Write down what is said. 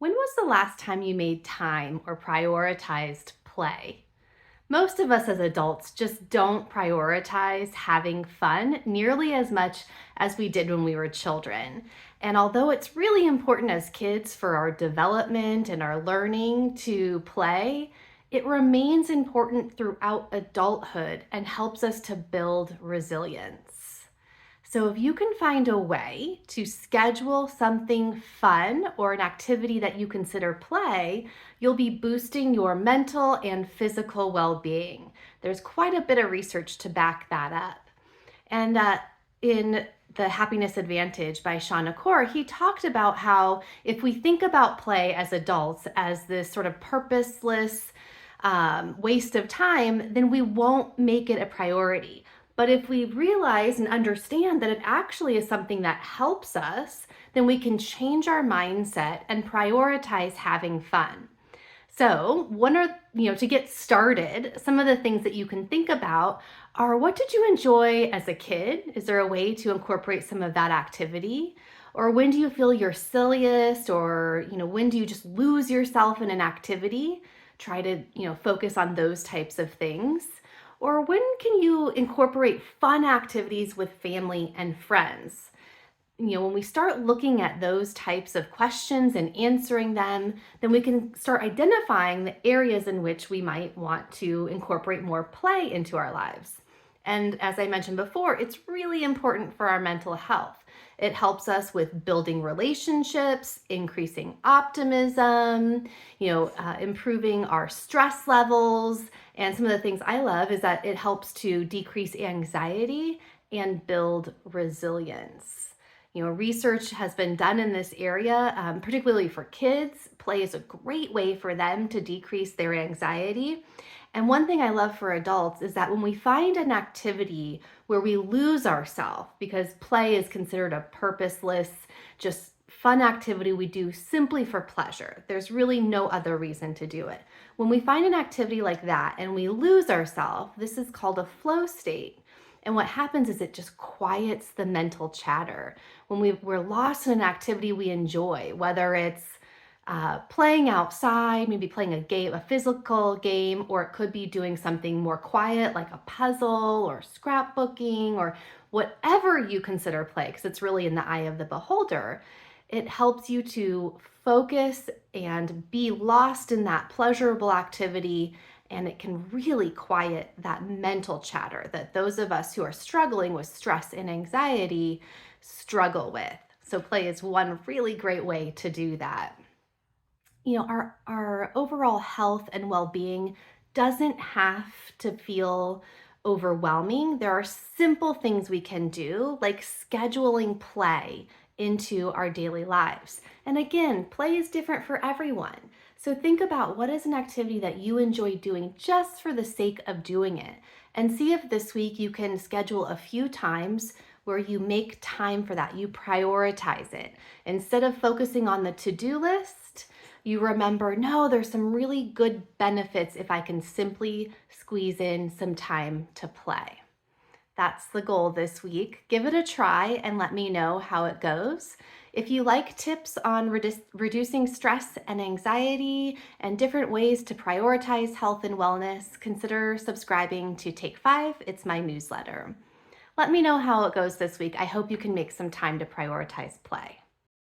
When was the last time you made time or prioritized play? Most of us as adults just don't prioritize having fun nearly as much as we did when we were children. And although it's really important as kids for our development and our learning to play, it remains important throughout adulthood and helps us to build resilience. So, if you can find a way to schedule something fun or an activity that you consider play, you'll be boosting your mental and physical well being. There's quite a bit of research to back that up. And in The Happiness Advantage by Sean Akor, he talked about how if we think about play as adults as this sort of purposeless waste of time, then we won't make it a priority. But if we realize and understand that it actually is something that helps us, then we can change our mindset and prioritize having fun. So, to get started, some of the things that you can think about are, what did you enjoy as a kid? Is there a way to incorporate some of that activity? Or when do you feel your silliest? Or, when do you just lose yourself in an activity? Try to, focus on those types of things. Or when can you incorporate fun activities with family and friends? When we start looking at those types of questions and answering them, then we can start identifying the areas in which we might want to incorporate more play into our lives. And as I mentioned before, it's really important for our mental health. It helps us with building relationships, increasing optimism, improving our stress levels. And some of the things I love is that it helps to decrease anxiety and build resilience. Research has been done in this area, particularly for kids. Play is a great way for them to decrease their anxiety. And one thing I love for adults is that when we find an activity where we lose ourselves, because play is considered a purposeless, just fun activity we do simply for pleasure. There's really no other reason to do it. When we find an activity like that and we lose ourselves, this is called a flow state. And what happens is it just quiets the mental chatter. When we're lost in an activity we enjoy, whether it's playing outside, maybe playing a game, a physical game, or it could be doing something more quiet like a puzzle or scrapbooking or whatever you consider play, because it's really in the eye of the beholder. It helps you to focus and be lost in that pleasurable activity, and it can really quiet that mental chatter that those of us who are struggling with stress and anxiety struggle with. So play is one really great way to do that. Our overall health and well-being doesn't have to feel overwhelming. There are simple things we can do, like scheduling play into our daily lives. And again, play is different for everyone. So think about, what is an activity that you enjoy doing just for the sake of doing it? And see if this week you can schedule a few times where you make time for that. You prioritize it. Instead of focusing on the to-do list, you remember, no, there's some really good benefits if I can simply squeeze in some time to play. That's the goal this week. Give it a try and let me know how it goes. If you like tips on reducing stress and anxiety and different ways to prioritize health and wellness, consider subscribing to Take 5. It's my newsletter. Let me know how it goes this week. I hope you can make some time to prioritize play.